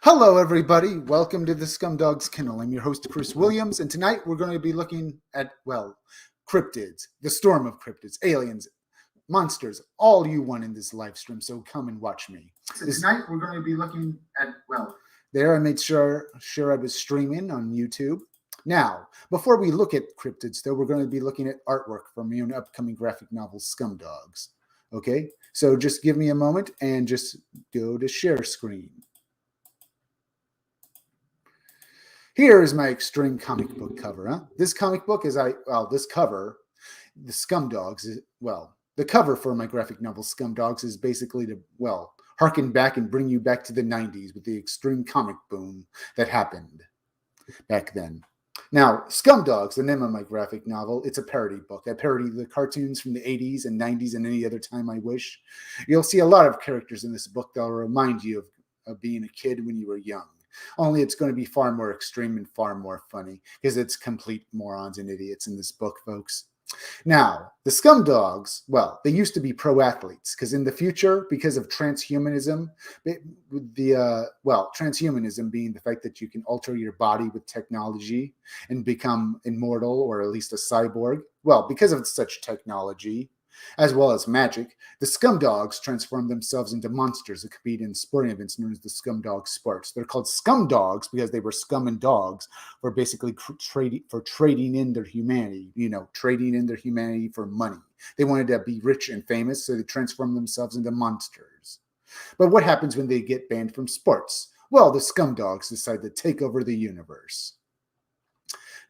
Hello, everybody. Welcome to the Scumdogs Kennel. I'm your host, Chris Williams, and tonight we're going to be looking at, cryptids, the Storm of Cryptids, aliens, monsters, all you want in this live stream, so come and watch me. Tonight we're going to be looking at, There, I made sure I was streaming on YouTube. Now, before we look at cryptids, though, we're going to be looking at artwork from your upcoming graphic novel, Scumdogs. Okay? So just give me a moment and just go to share screen. Here is my extreme comic book cover. This comic book is this cover, the Scumdogs, the cover for my graphic novel Scumdogs is basically to, harken back and bring you back to the 90s with the extreme comic boom that happened back then. Now, Scumdogs, the name of my graphic novel, it's a parody book. I parody the cartoons from the 80s and 90s and any other time I wish. You'll see a lot of characters in this book that will remind you of being a kid when you were young. Only it's going to be far more extreme and far more funny because it's complete morons and idiots in this book, folks. Now, the Scumdogs, they used to be pro athletes because in the future, because of transhumanism, transhumanism being the fact that you can alter your body with technology and become immortal or at least a cyborg. Well, because of such technology, as well as magic, the Scumdogs transform themselves into monsters that compete in sporting events known as the Scumdog Sports. They're called Scumdogs because they were scum and dogs for basically trading in their humanity, trading in their humanity for money. They wanted to be rich and famous, so they transformed themselves into monsters. But what happens when they get banned from sports? Well, the Scumdogs decide to take over the universe.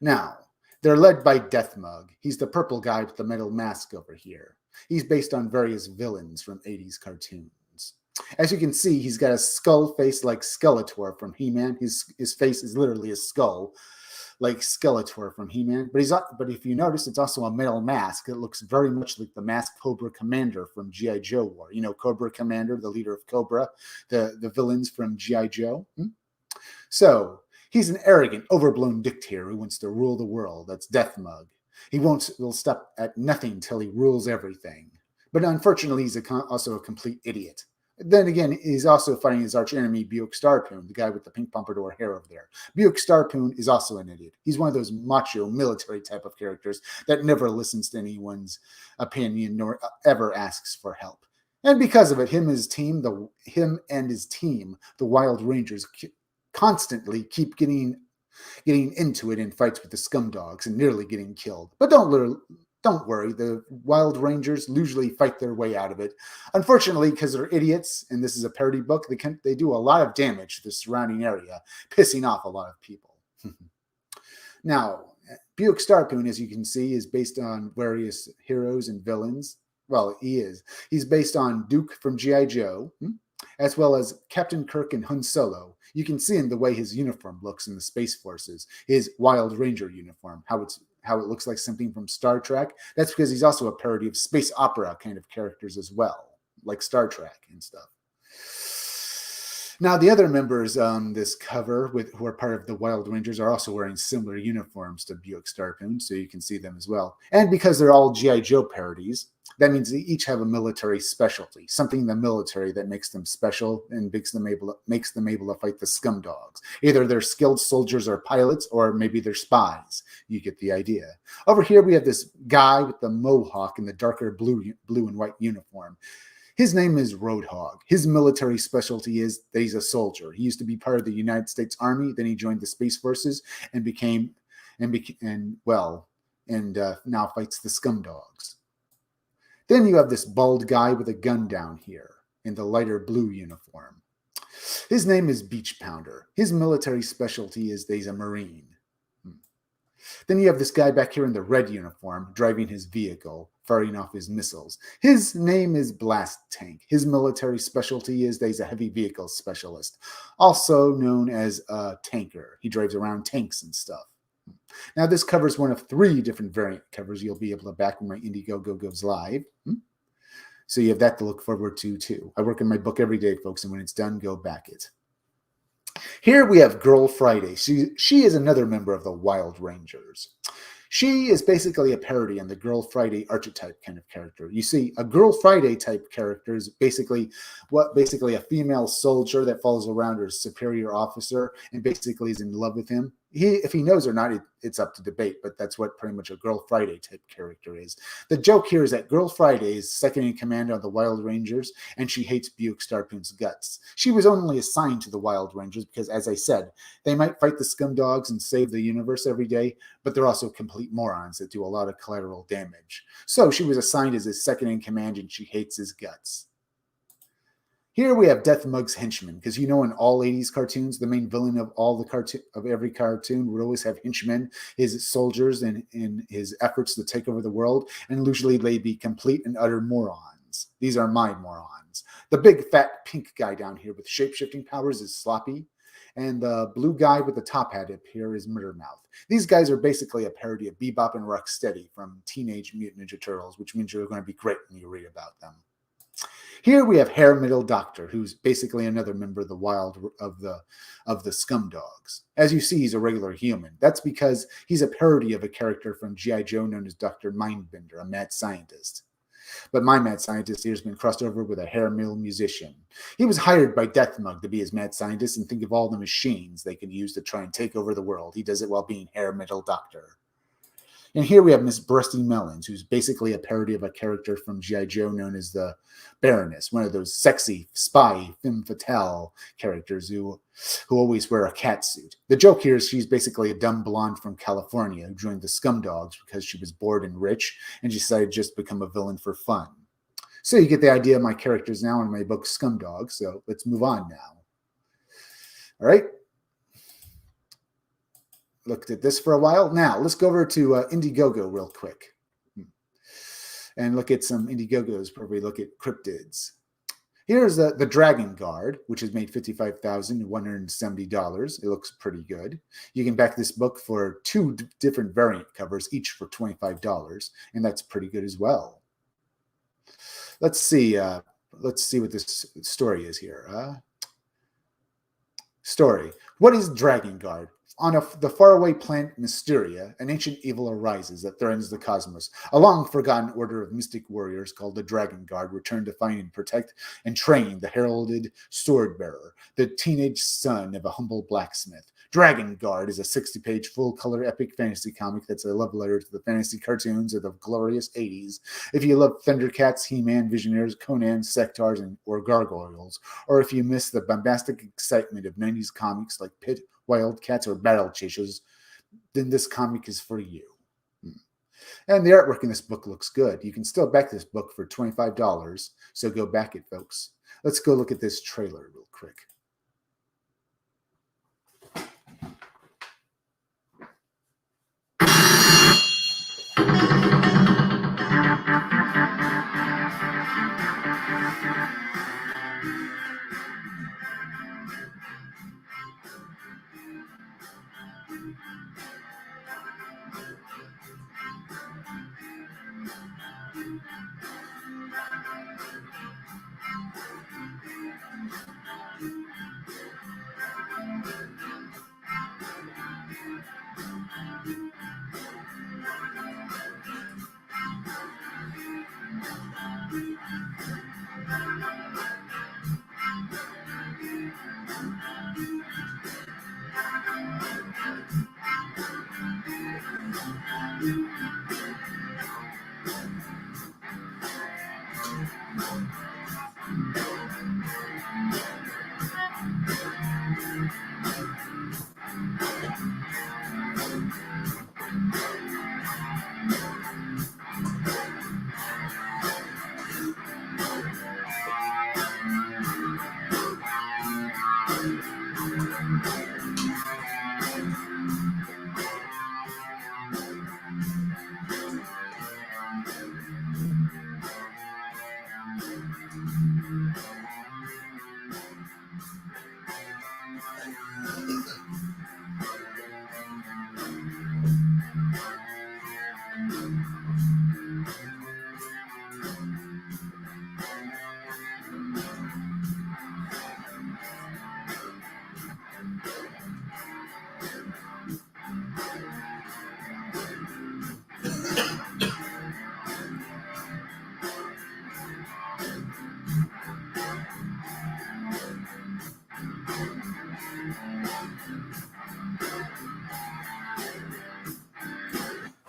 Now, they're led by Deathmug. He's the purple guy with the metal mask over here. He's based on various villains from 80s cartoons. As you can see, he's got a skull face like Skeletor from He-Man. His face is literally a skull like Skeletor from He-Man. But if you notice, it's also a metal mask. It looks very much like the masked Cobra Commander from G.I. Joe War. You know, Cobra Commander, the leader of Cobra, the villains from G.I. Joe. So, he's an arrogant, overblown dictator who wants to rule the world. That's Deathmug. Will stop at nothing till he rules everything. But unfortunately, he's also a complete idiot. Then again, he's also fighting his archenemy, Buick Starpoon, the guy with the pink pompadour hair over there. Buick Starpoon is also an idiot. He's one of those macho military type of characters that never listens to anyone's opinion nor ever asks for help. And because of it, him and his team, the Wild Rangers, constantly keep getting into it in fights with the Scumdogs and nearly getting killed. But don't worry, the Wild Rangers usually fight their way out of it. Unfortunately, because they're idiots, and this is a parody book, they do a lot of damage to the surrounding area, pissing off a lot of people. Now, Buick Starpoon, as you can see, is based on various heroes and villains. Well, he is. He's based on Duke from G.I. Joe, as well as Captain Kirk and Han Solo. You can see in the way his uniform looks in the Space Forces, his Wild Ranger uniform, how it looks like something from Star Trek. That's because he's also a parody of space opera kind of characters as well, like Star Trek and stuff. Now, the other members on this cover who are part of the Wild Rangers are also wearing similar uniforms to Buick Starpoon, so you can see them as well. And because they're all G.I. Joe parodies, that means they each have a military specialty, something in the military that makes them special and makes them able to fight the Scumdogs. Either they're skilled soldiers or pilots, or maybe they're spies. You get the idea. Over here, we have this guy with the mohawk in the darker blue and white uniform. His name is Roadhog. His military specialty is that he's a soldier. He used to be part of the United States Army. Then he joined the Space Forces and now fights the Scumdogs. Then you have this bald guy with a gun down here in the lighter blue uniform. His name is Beach Pounder. His military specialty is that he's a Marine. Then you have this guy back here in the red uniform driving his vehicle, firing off his missiles. His name is Blast Tank. His military specialty is that he's a heavy vehicle specialist, also known as a tanker. He drives around tanks and stuff. Now, this covers one of 3 different variant covers you'll be able to back when my Indiegogo goes live. So you have that to look forward to, too. I work on my book every day, folks, and when it's done, go back it. Here we have Girl Friday. She is another member of the Wild Rangers. She is basically a parody on the Girl Friday archetype kind of character. You see, a Girl Friday type character is basically a female soldier that follows around her superior officer and basically is in love with him. If he knows or not, it's up to debate, but that's what pretty much a Girl Friday type character is. The joke here is that Girl Friday is second in command on the Wild Rangers, and she hates Buick Starpoon's guts. She was only assigned to the Wild Rangers because, as I said, they might fight the scum dogs and save the universe every day, but they're also complete morons that do a lot of collateral damage. So she was assigned as his second in command, and she hates his guts. Here we have Death Mug's henchman, because in all 80s cartoons, the main villain of every cartoon would always have henchmen, his soldiers, in his efforts to take over the world, and usually they'd be complete and utter morons. These are my morons. The big fat pink guy down here with shape-shifting powers is Sloppy, and the blue guy with the top hat up here is Murdermouth. These guys are basically a parody of Bebop and Rocksteady from Teenage Mutant Ninja Turtles, which means you're going to be great when you read about them. Here we have Hair Middle Doctor, who's basically another member of the wild of the scum dogs. As you see, he's a regular human. That's because he's a parody of a character from G.I. Joe known as Dr. Mindbender, a mad scientist. But my mad scientist here has been crossed over with a hair mill musician. He was hired by Death Mug to be his mad scientist and think of all the machines they could use to try and take over the world. He does it while being Hair Middle Doctor. And here we have Miss Breasty Melons, who's basically a parody of a character from G.I. Joe known as the Baroness, one of those sexy, spy, femme fatale characters who always wear a cat suit. The joke here is she's basically a dumb blonde from California who joined the Scum Dogs because she was bored and rich and decided just to become a villain for fun. So you get the idea of my characters now in my book Scum Dogs, so let's move on now. All right. Looked at this for a while. Now, let's go over to Indiegogo real quick and look at some Indiegogos, probably look at cryptids. Here's the Dragon Guard, which has made $55,170. It looks pretty good. You can back this book for 2 different variant covers, each for $25, and that's pretty good as well. Let's see what this story is here. Story. What is Dragon Guard? On the faraway planet Mysteria, an ancient evil arises that threatens the cosmos. A long-forgotten order of mystic warriors called the Dragon Guard return to find and protect and train the heralded sword-bearer, the teenage son of a humble blacksmith. Dragon Guard is a 60-page full-color epic fantasy comic that's a love letter to the fantasy cartoons of the glorious 80s. If you love Thundercats, He-Man, Visionaries, Conan, Sectars, or Gargoyles, or if you miss the bombastic excitement of 90s comics like Pit, Wildcats, or Battle Chasers, then this comic is for you. And the artwork in this book looks good. You can still back this book for $25, so go back it, folks. Let's go look at this trailer real quick.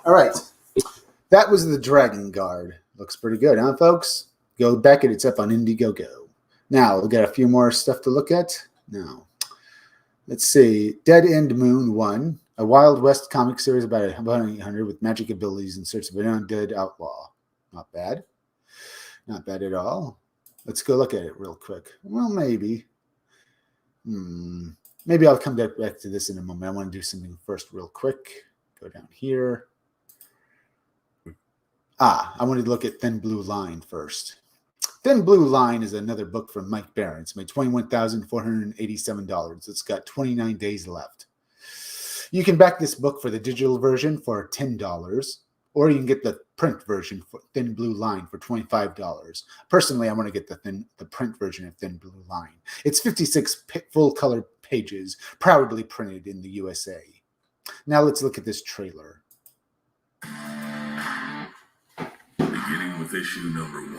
All right. That was the Dragon Guard. Looks pretty good, huh, folks? Go back it. It's up on Indiegogo. Now, we'll get a few more stuff to look at. Now, let's see. Dead End Moon 1, a Wild West comic series about a bounty hunter with magic abilities in search of an undead outlaw. Not bad. Not bad at all. Let's go look at it real quick. Well, maybe. Maybe I'll come back to this in a moment. I want to do something first real quick. Go down here. I wanted to look at Thin Blue Line first. Thin Blue Line is another book from Mike Barron. It's made $21,487. It's got 29 days left. You can back this book for the digital version for $10, or you can get the print version for Thin Blue Line for $25. Personally, I want to get the print version of Thin Blue Line. It's 56 full-color pages, proudly printed in the USA. Now let's look at this trailer. Beginning with issue number 1,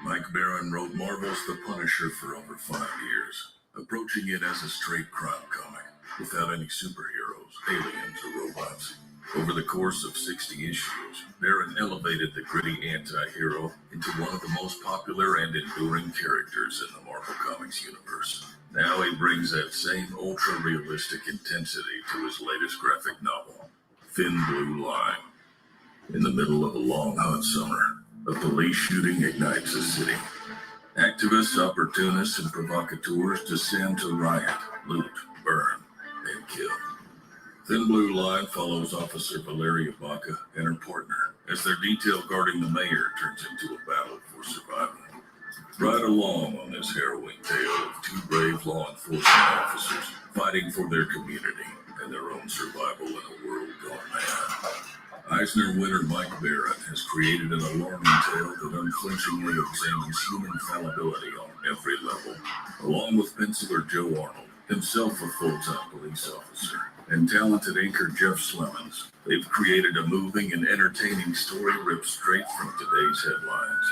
Mike Barron wrote Marvel's The Punisher for over 5 years, approaching it as a straight crime comic, without any superheroes, aliens, or robots. Over the course of 60 issues, Barron elevated the gritty anti-hero into one of the most popular and enduring characters in the Marvel Comics universe. Now he brings that same ultra-realistic intensity to his latest graphic novel, Thin Blue Line. In the middle of a long, hot summer, a police shooting ignites a city. Activists, opportunists, and provocateurs descend to riot, loot, burn, and kill. Thin Blue Line follows Officer Valeria Baca and her partner as their detail guarding the mayor turns into a battle for survival. Ride along on this harrowing tale of two brave law enforcement officers fighting for their community and their own survival in a world gone mad. Eisner winner Mike Barron has created an alarming tale that unflinchingly examines human fallibility on every level. Along with penciler Joe Arnold, himself a full-time police officer, and talented anchor Jeff Slemons, they've created a moving and entertaining story ripped straight from today's headlines.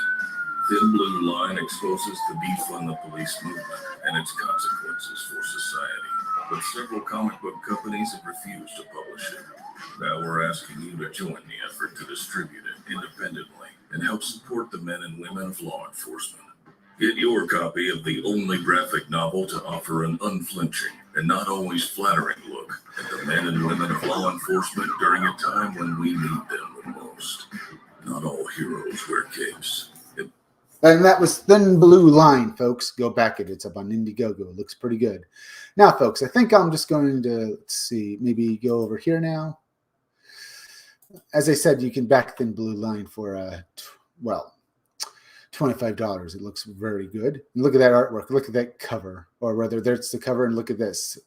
Thin Blue Line exposes the defund the police movement and its consequences for society, but several comic book companies have refused to publish it. Now we're asking you to join the effort to distribute it independently and help support the men and women of law enforcement. Get your copy of the only graphic novel to offer an unflinching and not always flattering look at the men and women of law enforcement during a time when we need them the most. Not all heroes wear capes. And that was Thin Blue Line, folks. Go back it. It's up on Indiegogo. It looks pretty good. Now, folks, I think I'm just going to, let's see, maybe go over here now. As I said, you can back Thin Blue Line for, $25. It looks very good. And look at that artwork. Look at that cover. Or rather, there's the cover, and look at this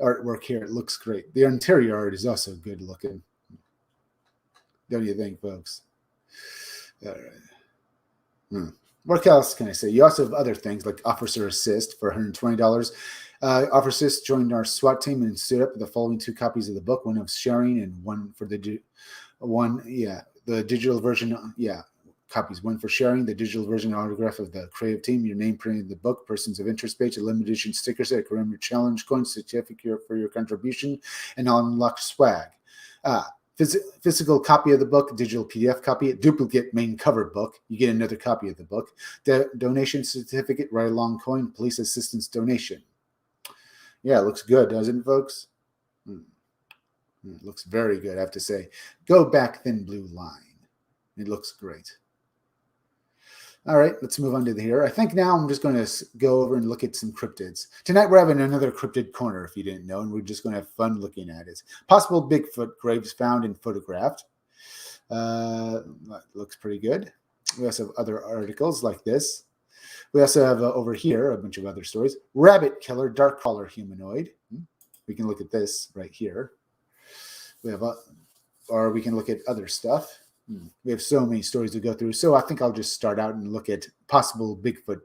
artwork here. It looks great. The interior art is also good looking. Don't you think, folks? All right. What else can I say? You also have other things like Officer Assist for $120. Officer Assist joined our SWAT team and stood up with the following 2 copies of the book, one of sharing and one for the digital version. Copies, one for sharing, the digital version autograph of the creative team, your name printed in the book, persons of interest page, a limited edition sticker set, a Career Challenge coin, certificate for your contribution, and unlocked swag. Physical copy of the book, digital PDF copy, duplicate main cover book. You get another copy of the book. Donation certificate, ride along coin, police assistance donation. Yeah, it looks good, doesn't it, folks? It looks very good, I have to say. Go back Thin Blue Line. It looks great. All right, let's move on to here. I think now I'm just going to go over and look at some cryptids. Tonight we're having another cryptid corner, if you didn't know, and we're just going to have fun looking at it. Possible Bigfoot graves found and photographed. Looks pretty good. We also have other articles like this. We also have over here a bunch of other stories. Rabbit killer, dark crawler humanoid. We can look at this right here. We have, or we can look at other stuff. We have so many stories to go through. So I think I'll just start out and look at possible Bigfoot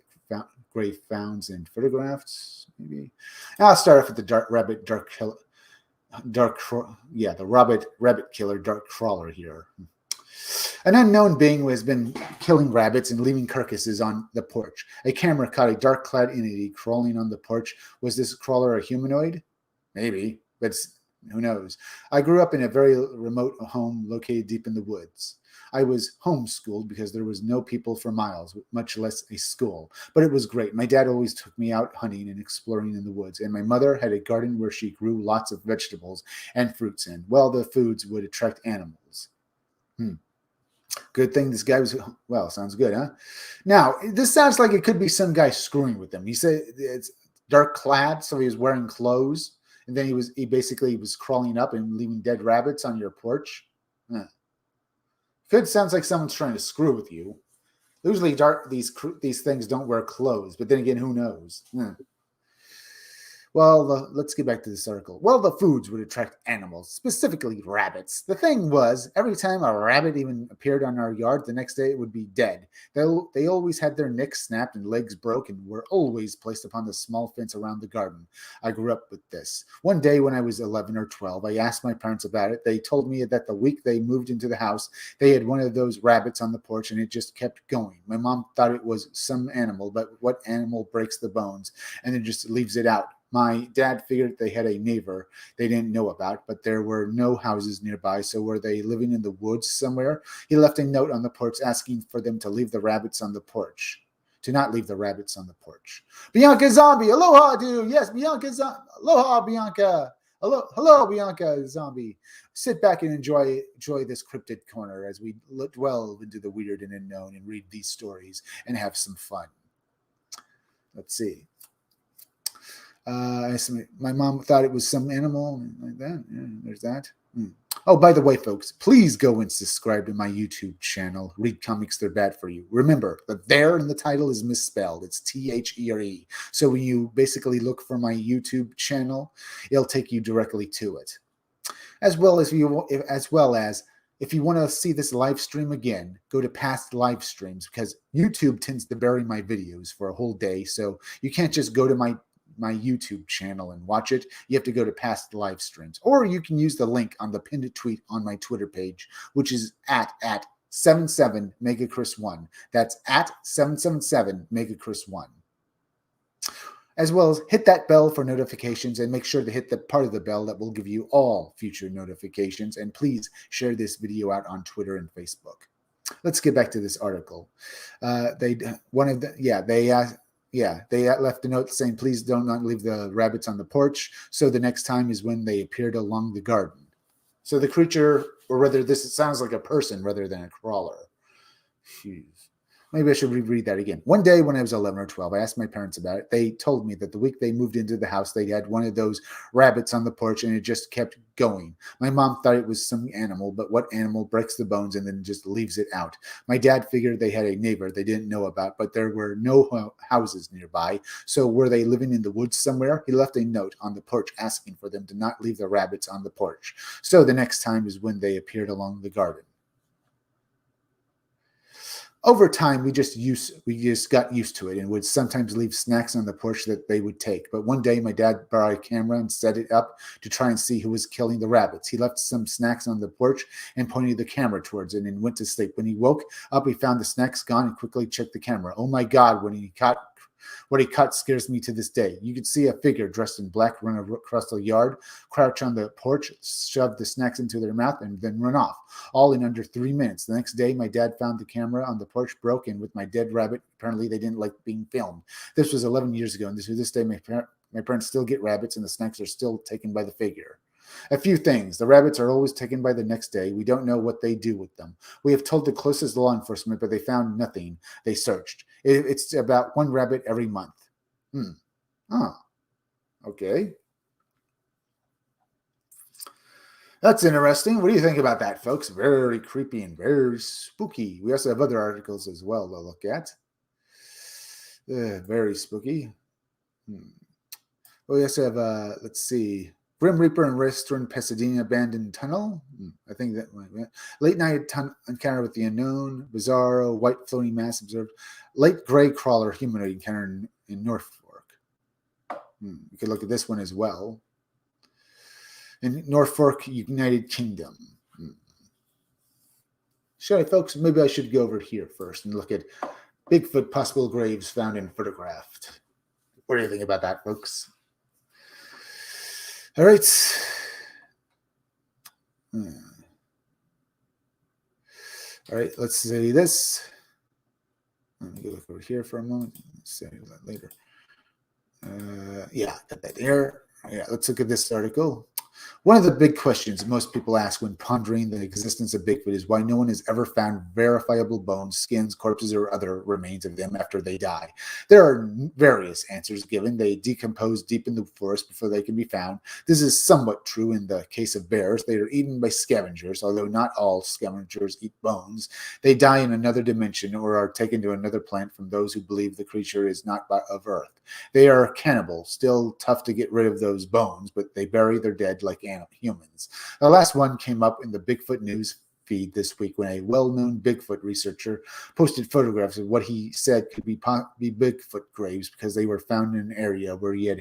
grave founds and photographs. Maybe I'll start off with the rabbit killer, dark crawler here. An unknown being has been killing rabbits and leaving carcasses on the porch. A camera caught a dark-clad entity crawling on the porch. Was this crawler a humanoid? Maybe, but who knows? I grew up in a very remote home located deep in the woods. I was homeschooled because there was no people for miles, much less a school. But it was great. My dad always took me out hunting and exploring in the woods, and my mother had a garden where she grew lots of vegetables and fruits in. Well, the foods would attract animals. Good thing this guy was, well, sounds good, huh? Now, this sounds like it could be some guy screwing with them. He said it's dark clad, so he was wearing clothes, and then he basically was crawling up and leaving dead rabbits on your porch. Could sounds like someone's trying to screw with you. Usually these things don't wear clothes, but then again, who knows? Well, let's get back to this article. Well, the foods would attract animals, specifically rabbits. The thing was, every time a rabbit even appeared on our yard, the next day it would be dead. They always had their necks snapped and legs broken, were always placed upon the small fence around the garden. I grew up with this. One day when I was 11 or 12, I asked my parents about it. They told me that the week they moved into the house, they had one of those rabbits on the porch, and it just kept going. My mom thought it was some animal, but what animal breaks the bones and then just leaves it out? My dad figured they had a neighbor they didn't know about, but there were no houses nearby, so were they living in the woods somewhere? He left a note on the porch asking for them to leave the rabbits on the porch. To not leave the rabbits on the porch. Bianca Zombie, aloha, dude. Yes, Bianca Zombie. Aloha, Bianca. Hello, Bianca Zombie. Sit back and enjoy this cryptid corner as we delve into the weird and unknown and read these stories and have some fun. Let's see. My mom thought it was some animal like that. Yeah, there's that. Oh, by the way, folks, please go and subscribe to my YouTube channel. Read Comics, They're Bad for You. Remember, the there in the title is misspelled. It's THERE. So when you basically look for my YouTube channel, it'll take you directly to it. As well as if you want to see this live stream again, go to past live streams because YouTube tends to bury my videos for a whole day. So you can't just go to my YouTube channel and watch it. You have to go to past live streams, or you can use the link on the pinned tweet on my Twitter page, which is at 77 megachris1. That's at 777 megachris1. As well as hit that bell for notifications and make sure to hit the part of the bell that will give you all future notifications. And please share this video out on Twitter and Facebook. Let's get back to this article. They left a note saying, please do not leave the rabbits on the porch. So the next time is when they appeared along the garden. So the creature, or rather it sounds like a person rather than a crawler. Jeez. Maybe I should reread that again. One day when I was 11 or 12, I asked my parents about it. They told me that the week they moved into the house, they had one of those rabbits on the porch and it just kept going. My mom thought it was some animal, but what animal breaks the bones and then just leaves it out? My dad figured they had a neighbor they didn't know about, but there were no houses nearby. So were they living in the woods somewhere? He left a note on the porch asking for them to not leave the rabbits on the porch. So the next time is when they appeared along the garden. Over time, we just got used to it and would sometimes leave snacks on the porch that they would take. But one day, my dad borrowed a camera and set it up to try and see who was killing the rabbits. He left some snacks on the porch and pointed the camera towards it and went to sleep. When he woke up, he found the snacks gone and quickly checked the camera. Oh my God, what he caught scares me to this day. You could see a figure dressed in black run across the yard, crouch on the porch, shove the snacks into their mouth, and then run off, all in under 3 minutes. The next day, my dad found the camera on the porch broken with my dead rabbit. Apparently, they didn't like being filmed. This was 11 years ago, and to this day, my parents still get rabbits, and the snacks are still taken by the figure. A few things. The rabbits are always taken by the next day. We don't know what they do with them. We have told the closest law enforcement, but they found nothing. They searched. It's about one rabbit every month. Okay. That's interesting. What do you think about that, folks? Very creepy and very spooky. We also have other articles as well to look at. Very spooky. We also have, let's see, Grim Reaper and restaurant Pasadena abandoned tunnel. I think that late night encounter with the unknown. Bizarro white floating mass observed. Late gray crawler humanoid encounter in Norfolk. You could look at this one as well. In Norfolk, United Kingdom. Shall I, folks? Maybe I should go over here first and look at Bigfoot possible graves found and photographed. What do you think about that, folks? All right. All right, let's say this. Let me look over here for a moment. Let's say that later. Yeah, got that here. Yeah, let's look at this article. One of the big questions most people ask when pondering the existence of Bigfoot is why no one has ever found verifiable bones, skins, corpses, or other remains of them after they die. There are various answers given. They decompose deep in the forest before they can be found. This is somewhat true in the case of bears. They are eaten by scavengers, although not all scavengers eat bones. They die in another dimension or are taken to another planet from those who believe the creature is not of Earth. They are cannibal, still tough to get rid of those bones, but they bury their dead like humans. The last one came up in the Bigfoot news feed this week when a well-known Bigfoot researcher posted photographs of what he said could be Bigfoot graves because they were found in an area where he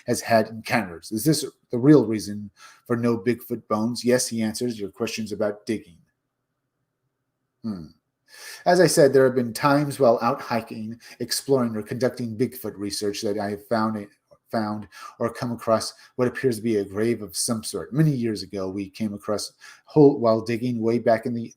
has had encounters. Is this the real reason for no Bigfoot bones? Yes, he answers your questions about digging. As I said, there have been times while out hiking, exploring, or conducting Bigfoot research that I have found or come across what appears to be a grave of some sort. Many years ago, we came across while digging way back in the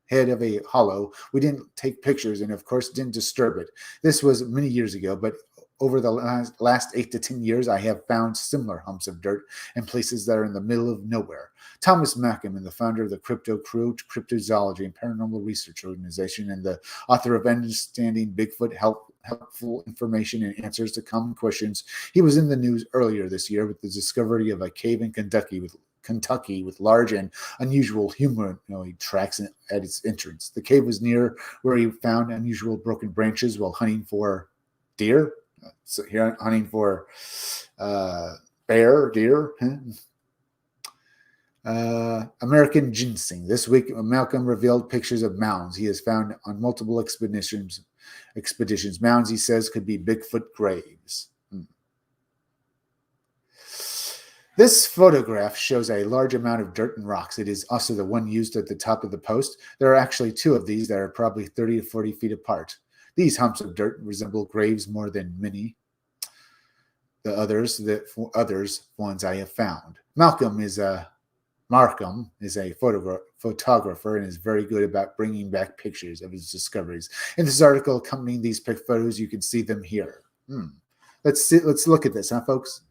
head of a hollow. We didn't take pictures and, of course, didn't disturb it. This was many years ago, but over the last 8 to 10 years, I have found similar humps of dirt in places that are in the middle of nowhere. Thomas Malcolm, the founder of the Crypto Crew, Cryptozoology and Paranormal Research Organization, and the author of Understanding Bigfoot, Helpful Information and Answers to Common Questions. He was in the news earlier this year with the discovery of a cave in Kentucky with large and unusual humanoid tracks at its entrance. The cave was near where he found unusual broken branches while hunting for deer. So here hunting for deer. American ginseng. This week, Malcolm revealed pictures of mounds he has found on multiple expeditions. Mounds, he says, could be Bigfoot graves. This photograph shows a large amount of dirt and rocks. It is also the one used at the top of the post. There are actually 2 of these that are probably 30 to 40 feet apart. These humps of dirt resemble graves more than many ones I have found. Markham is a photographer and is very good about bringing back pictures of his discoveries. In this article accompanying these photos, you can see them here. Let's look at this, huh, folks?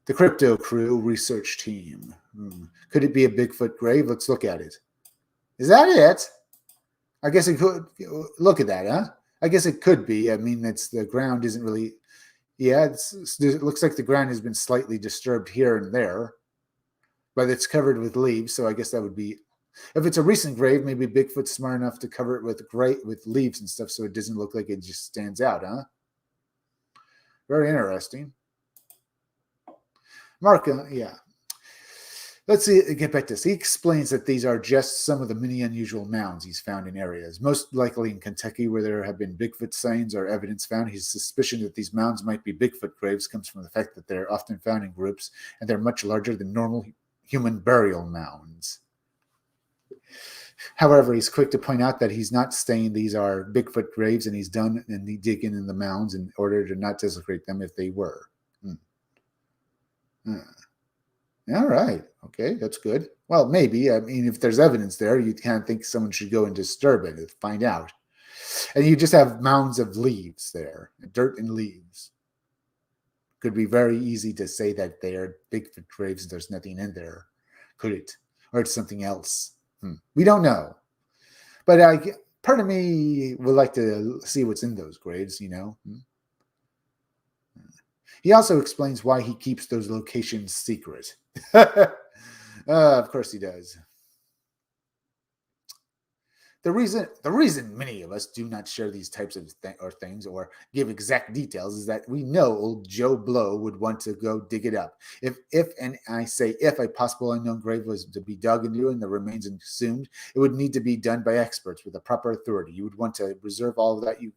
The Crypto Crew research team. Could it be a Bigfoot grave? Let's look at it. Is that it? I guess it could. Look at that, huh? I guess it could be. I mean, the ground isn't really. Yeah, it looks like the ground has been slightly disturbed here and there, but it's covered with leaves. So I guess that would be. If it's a recent grave, maybe Bigfoot's smart enough to cover it with leaves and stuff, so it doesn't look like it just stands out, huh? Very interesting. Mark, yeah. Let's get back to this. He explains that these are just some of the many unusual mounds he's found in areas, most likely in Kentucky, where there have been Bigfoot signs or evidence found. His suspicion that these mounds might be Bigfoot graves comes from the fact that they're often found in groups, and they're much larger than normal human burial mounds. However, he's quick to point out that he's not saying these are Bigfoot graves, and he's done and digging in the mounds in order to not desecrate them if they were. All right. Okay, that's good. Well, maybe. I mean, if there's evidence there, you kind of think someone should go and disturb it to find out. And you just have mounds of leaves there, dirt and leaves. Could be very easy to say that they are Bigfoot graves and there's nothing in there. Could it? Or it's something else. We don't know. But part of me would like to see what's in those graves, you know. He also explains why he keeps those locations secret. Of course he does. The reason many of us do not share these types of things or give exact details is that we know old Joe Blow would want to go dig it up. If and I say if a possible unknown grave was to be dug into and the remains exhumed, it would need to be done by experts with the proper authority. You would want to reserve all that you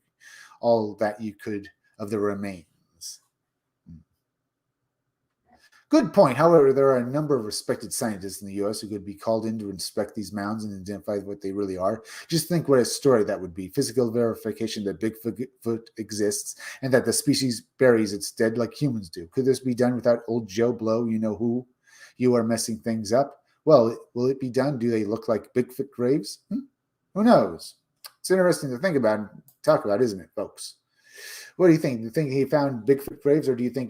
could of the remains. Good point. However, there are a number of respected scientists in the U.S. who could be called in to inspect these mounds and identify what they really are. Just think what a story that would be. Physical verification that Bigfoot exists and that the species buries its dead like humans do. Could this be done without old Joe Blow, you know who? You are messing things up. Well, will it be done? Do they look like Bigfoot graves? Who knows? It's interesting to think about and talk about, isn't it, folks? What do you think? Do you think he found Bigfoot graves, or do you think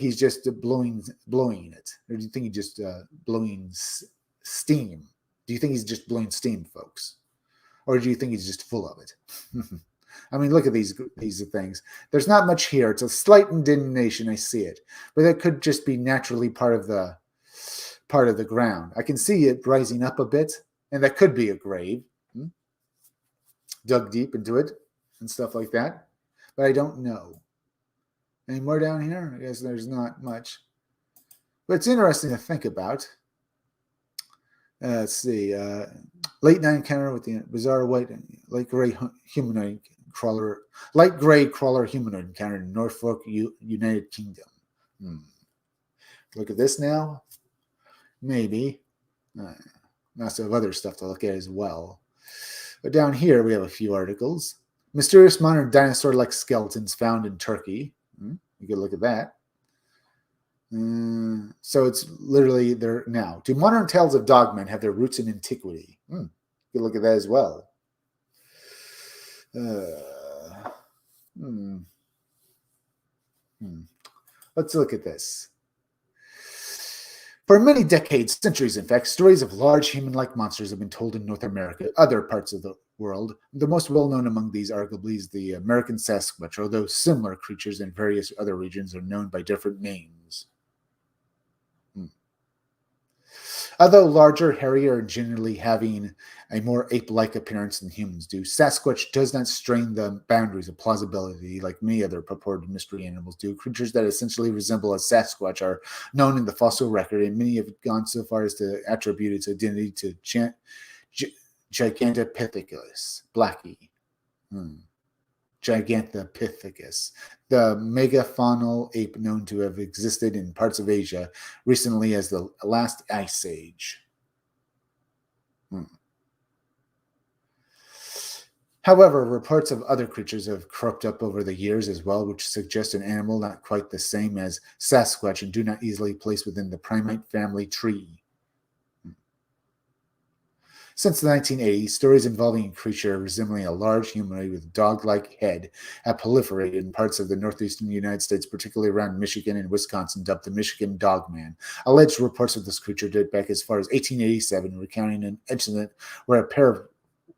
he's just blowing it, or do you think he's just blowing steam? Do you think he's just blowing steam, folks, or do you think he's just full of it? I mean, look at these things. There's not much here. It's a slight indentation. I see it, but that could just be naturally part of the ground. I can see it rising up a bit, and that could be a grave dug deep into it and stuff like that. But I don't know. Any more down here? I guess there's not much. But it's interesting to think about. Let's see. Late night encounter with the bizarre light gray crawler humanoid encounter in Norfolk, United Kingdom. Look at this now. Maybe. Lots of other stuff to look at as well. But down here we have a few articles. Mysterious modern dinosaur-like skeletons found in Turkey. You could look at that. So it's literally there now. Do modern tales of dogmen have their roots in antiquity? You could look at that as well. Let's look at this. For many decades, centuries in fact, stories of large human-like monsters have been told in North America, other parts of the world. The most well-known among these arguably is the American Sasquatch, although similar creatures in various other regions are known by different names. Although larger, hairier, and generally having a more ape-like appearance than humans do, Sasquatch does not strain the boundaries of plausibility like many other purported mystery animals do. Creatures that essentially resemble a Sasquatch are known in the fossil record, and many have gone so far as to attribute its identity to Gigantopithecus blackie. Gigantopithecus, the megafaunal ape known to have existed in parts of Asia recently as the last ice age. However, reports of other creatures have cropped up over the years as well, which suggest an animal not quite the same as Sasquatch and do not easily place within the primate family tree. Since the 1980s, stories involving a creature resembling a large humanoid with a dog-like head have proliferated in parts of the northeastern United States, particularly around Michigan and Wisconsin, dubbed the Michigan Dogman. Alleged reports of this creature date back as far as 1887, recounting an incident where a pair of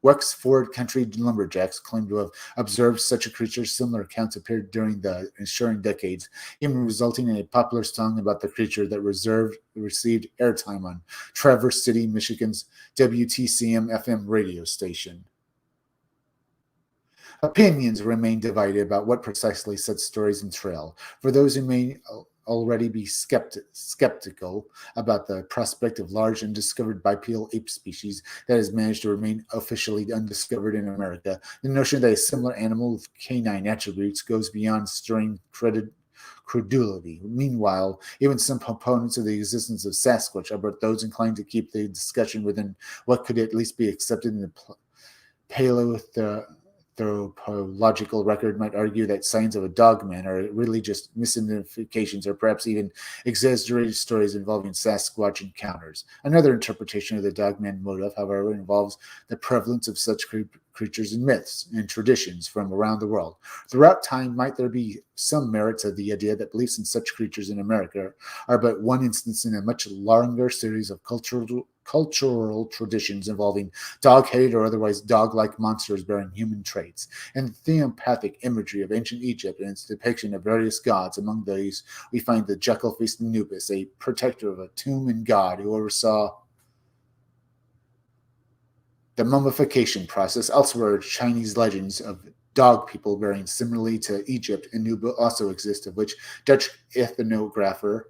Wexford country lumberjacks claimed to have observed such a creature. Similar accounts appeared during the ensuing decades, even resulting in a popular song about the creature that received airtime on Traverse City, Michigan's WTCM FM radio station. Opinions remain divided about what precisely such stories entail. For those who may already be skeptical about the prospect of large undiscovered bipedal ape species that has managed to remain officially undiscovered in America, the notion that a similar animal with canine attributes goes beyond stirring credulity. Meanwhile, even some proponents of the existence of Sasquatch are but those inclined to keep the discussion within what could at least be accepted in the paleoanthropological record might argue that signs of a dogman are really just misidentifications or perhaps even exaggerated stories involving Sasquatch encounters. Another interpretation of the dogman motif, however, involves the prevalence of such creatures in myths and traditions from around the world. Throughout time, might there be some merit to the idea that beliefs in such creatures in America are but one instance in a much longer series of cultural traditions involving dog-headed or otherwise dog-like monsters bearing human traits, and the theopathic imagery of ancient Egypt and its depiction of various gods. Among these, we find the Jekyll-faced Anubis, a protector of a tomb and god who oversaw the mummification process. Elsewhere, Chinese legends of dog people bearing similarly to Egypt and Nubia also exist, of which Dutch ethnographer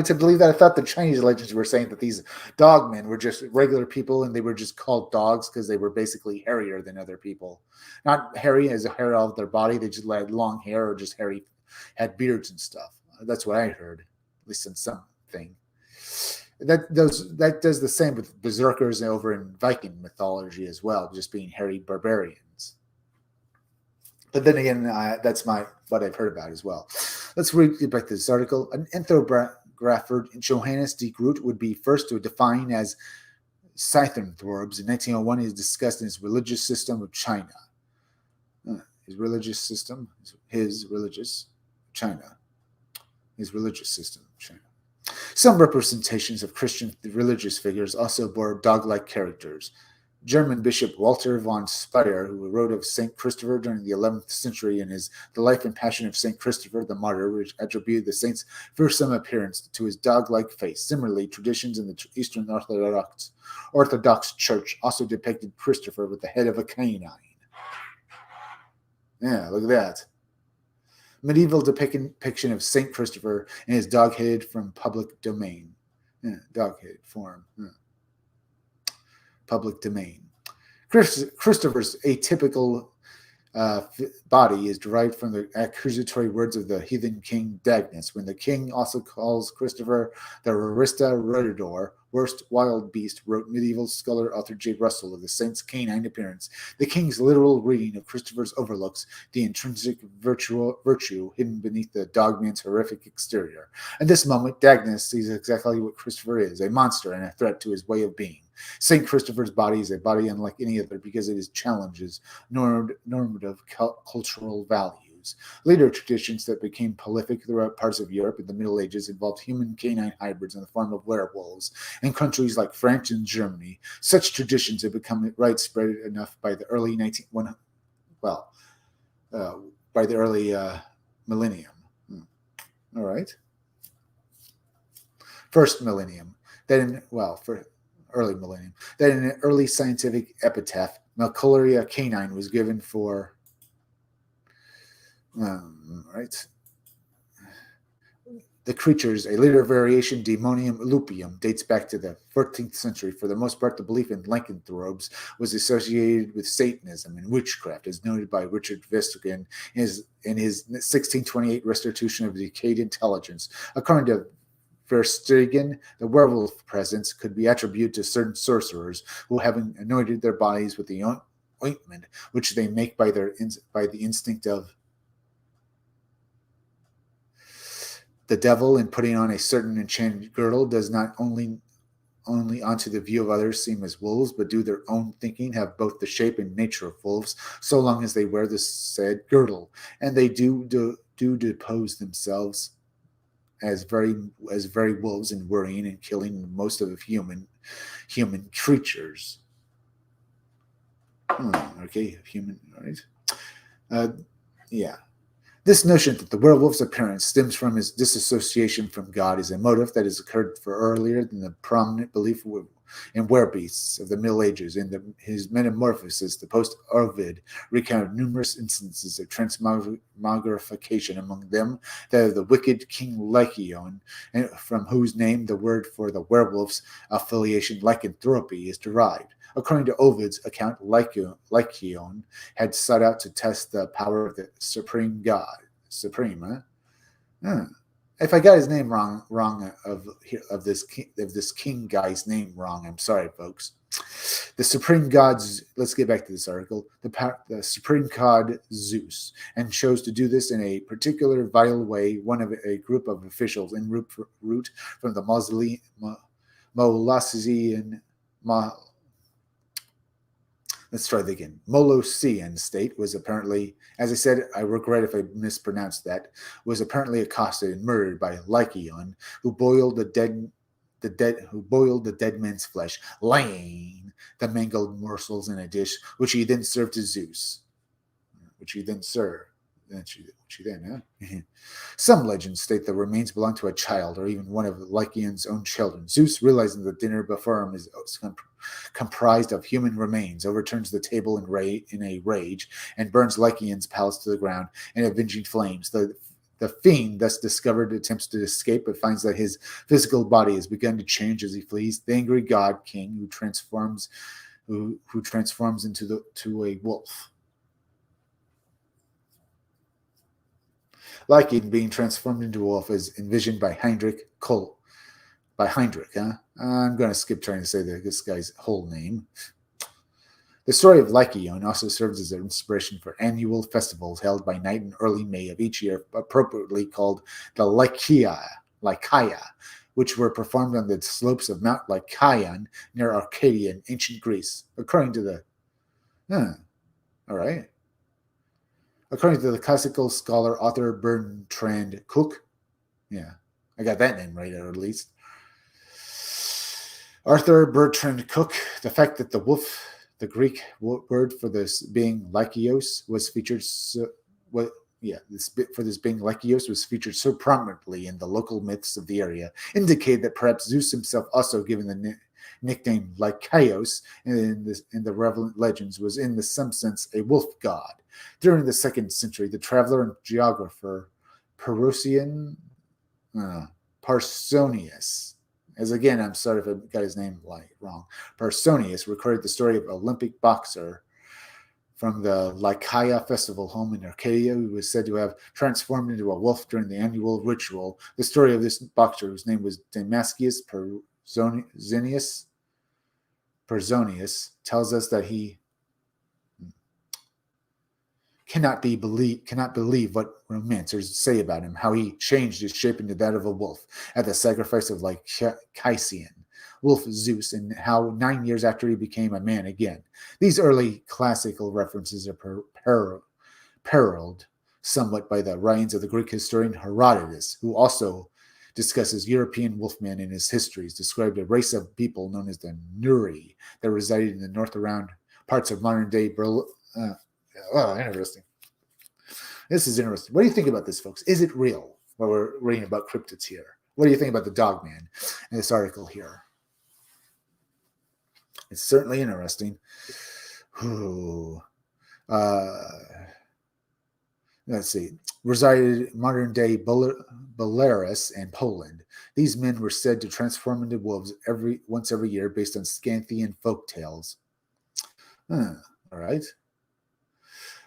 to believe that. I thought the Chinese legends were saying that these dogmen were just regular people and they were just called dogs because they were basically hairier than other people. Not hairy as a hair out of their body, they just had long hair or just had beards and stuff. That's what I heard, at least in something. That does the same with berserkers over in Viking mythology as well, just being hairy barbarians. But then again, that's what I've heard about as well. Let's read back to this article. An ethnographer, Johannes de Groot, would be first to define as Scythenthorps in 1901. He is discussed in his religious system of China. His religious system of China. Some representations of Christian religious figures also bore dog-like characters. German Bishop Walter von Speyer, who wrote of St. Christopher during the 11th century in his The Life and Passion of St. Christopher the Martyr, which attributed the saint's fearsome appearance to his dog-like face. Similarly, traditions in the Eastern Orthodox Church also depicted Christopher with the head of a canine. Yeah, look at that. Medieval depiction of St. Christopher and his dog-headed from public domain. Yeah, dog-headed form. Yeah. Public domain. Christopher's atypical body is derived from the accusatory words of the heathen king Dagnus, when the king also calls Christopher the Rarista Rotador, worst wild beast, wrote medieval scholar Arthur J. Russell of the saint's canine appearance. The king's literal reading of Christopher's overlooks the intrinsic virtue hidden beneath the dogman's horrific exterior. At this moment, Dagnus sees exactly what Christopher is, a monster and a threat to his way of being. St. Christopher's body is a body unlike any other because it challenges normative cultural values. Later traditions that became prolific throughout parts of Europe in the Middle Ages involved human-canine hybrids in the form of werewolves. In countries like France and Germany, such traditions had become widespread enough by the early millennium. All right. First millennium. Early millennium. That in an early scientific epitaph, Malcolaria canine was given for the creatures. A later variation, Demonium lupium, dates back to the 14th century. For the most part, the belief in lycanthropes was associated with Satanism and witchcraft, as noted by Richard Vestergen in his 1628 Restitution of Decayed Intelligence. According to Verstegen, the werewolf presence could be attributed to certain sorcerers who, having anointed their bodies with the ointment which they make by the instinct of the devil, in putting on a certain enchanted girdle, does not only onto the view of others seem as wolves, but do their own thinking, have both the shape and nature of wolves, so long as they wear the said girdle, and they do depose themselves as very wolves in worrying and killing most of the human creatures. Okay, human, right? Yeah. This notion that the werewolf's appearance stems from his disassociation from God is a motive that has occurred for earlier than the prominent belief in werebeasts of the Middle Ages. In his Metamorphosis, the post-Ovid recounted numerous instances of transmogrification, among them that of the wicked King Lycaon, from whose name the word for the werewolf's affiliation, lycanthropy, is derived. According to Ovid's account, Lycaon had set out to test the power of the supreme god. If I got his name wrong of this king guy's name wrong, I'm sorry, folks. The supreme gods. Let's get back to this article. The supreme god Zeus, and chose to do this in a particular vile way. One of a group of officials en route from the Molossian state was apparently, as I said, I regret if I mispronounced that, was apparently accosted and murdered by Lycaon, who boiled the dead man's flesh, laying the mangled morsels in a dish, which he then served to Zeus. Some legends state the remains belong to a child or even one of Lycaon's own children. Zeus, realizing the dinner before him is comprised of human remains, overturns the table in a rage and burns Lycaon's palace to the ground in avenging flames. The fiend, thus discovered, attempts to escape, but finds that his physical body has begun to change as he flees. The angry god king, who transforms into a wolf. Lycan being transformed into a wolf is envisioned by Heinrich Kohl. By Heinrich, huh? I'm going to skip trying to say this guy's whole name. The story of Lycaon also serves as an inspiration for annual festivals held by night in early May of each year, appropriately called the Lycaea, which were performed on the slopes of Mount Lycaon near Arcadia in ancient Greece. According to the classical scholar author Bertrand Cook, yeah, I got that name right at least. Arthur Bertrand Cook, the fact that the wolf, the Greek word for this being Lykios, was featured this being Lykios was featured so prominently in the local myths of the area, indicate that perhaps Zeus himself, also given the nickname Lykios in the relevant legends, was in some sense a wolf god. During the 2nd century, the traveler and geographer Pausanias, as again, I'm sorry if I got his name wrong, Pausanias recorded the story of Olympic boxer from the Lycaea festival home in Arcadia, who was said to have transformed into a wolf during the annual ritual. The story of this boxer, whose name was Damascius Perzonius, tells us that he cannot believe what romancers say about him, how he changed his shape into that of a wolf at the sacrifice of Lycaean wolf Zeus, and how 9 years after he became a man again. These early classical references are paralleled somewhat by the writings of the Greek historian Herodotus, who also discusses European wolfmen in his histories, described a race of people known as the Nuri that resided in the north around parts of modern-day Berlin. Interesting. This is interesting. What do you think about this, folks? Is it real? Well, we're reading about cryptids here. What do you think about the Dogman in this article here? It's certainly interesting. Let's see. Resided in modern-day Belarus and Poland. These men were said to transform into wolves once every year based on Scythian folk tales. All right.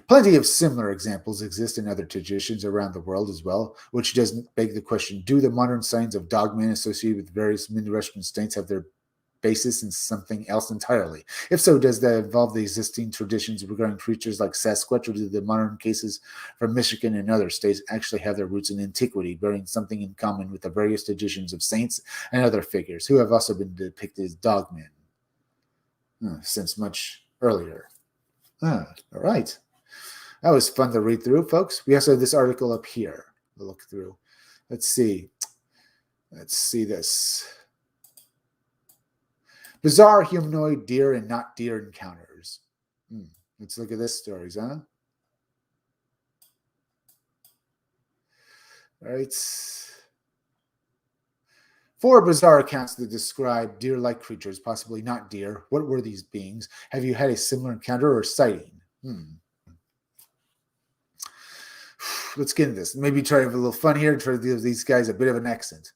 Plenty of similar examples exist in other traditions around the world as well, which doesn't beg the question, do the modern signs of dogmen associated with various Midwestern states have their basis in something else entirely? If so, does that involve the existing traditions regarding creatures like Sasquatch, or do the modern cases from Michigan and other states actually have their roots in antiquity, bearing something in common with the various traditions of saints and other figures who have also been depicted as dogmen since much earlier? All right. That was fun to read through, folks. We also have this article up here to look through. Let's see this. Bizarre humanoid deer and not deer encounters. Let's look at this stories, huh? All right. 4 bizarre accounts that describe deer-like creatures, possibly not deer. What were these beings? Have you had a similar encounter or sighting? Let's get into this. Maybe try to have a little fun here, try to give these guys a bit of an accent.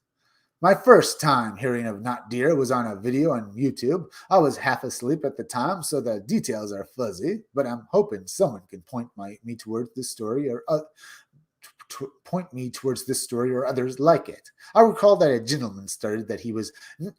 My first time hearing of not deer was on a video on YouTube. I was half asleep at the time, so the details are fuzzy, but I'm hoping someone can point me towards this story or others like it. I recall that a gentleman started that he was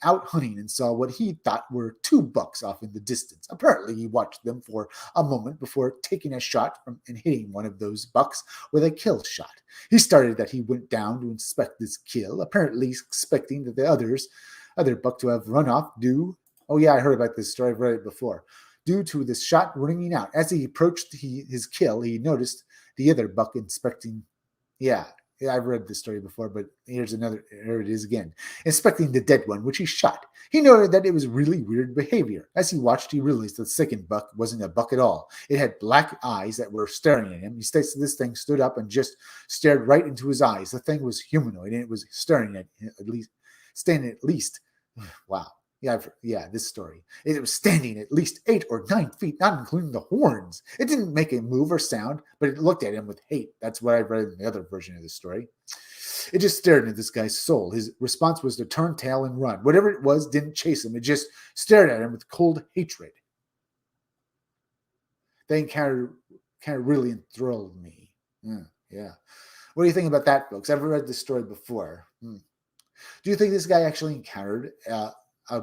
out hunting and saw what he thought were 2 bucks off in the distance. Apparently, he watched them for a moment before taking a shot and hitting one of those bucks with a kill shot. He started that he went down to inspect this kill, apparently expecting that the other buck to have run off oh yeah, I heard about this story, I've read it before. Due to the shot ringing out. As he approached his kill, he noticed the other buck inspecting. Yeah, I've read this story before, but here it is again. Inspecting the dead one, which he shot. He noted that it was really weird behavior. As he watched, he realized the second buck wasn't a buck at all. It had black eyes that were staring at him. He states that this thing stood up and just stared right into his eyes. The thing was humanoid, and it was standing at least, wow. Yeah, this story. It was standing at least 8 or 9 feet, not including the horns. It didn't make a move or sound, but it looked at him with hate. That's what I read in the other version of the story. It just stared into this guy's soul. His response was to turn tail and run. Whatever it was didn't chase him. It just stared at him with cold hatred. That encounter kind of really enthralled me. Yeah. What do you think about that, folks? I've read this story before. Do you think this guy actually encountered a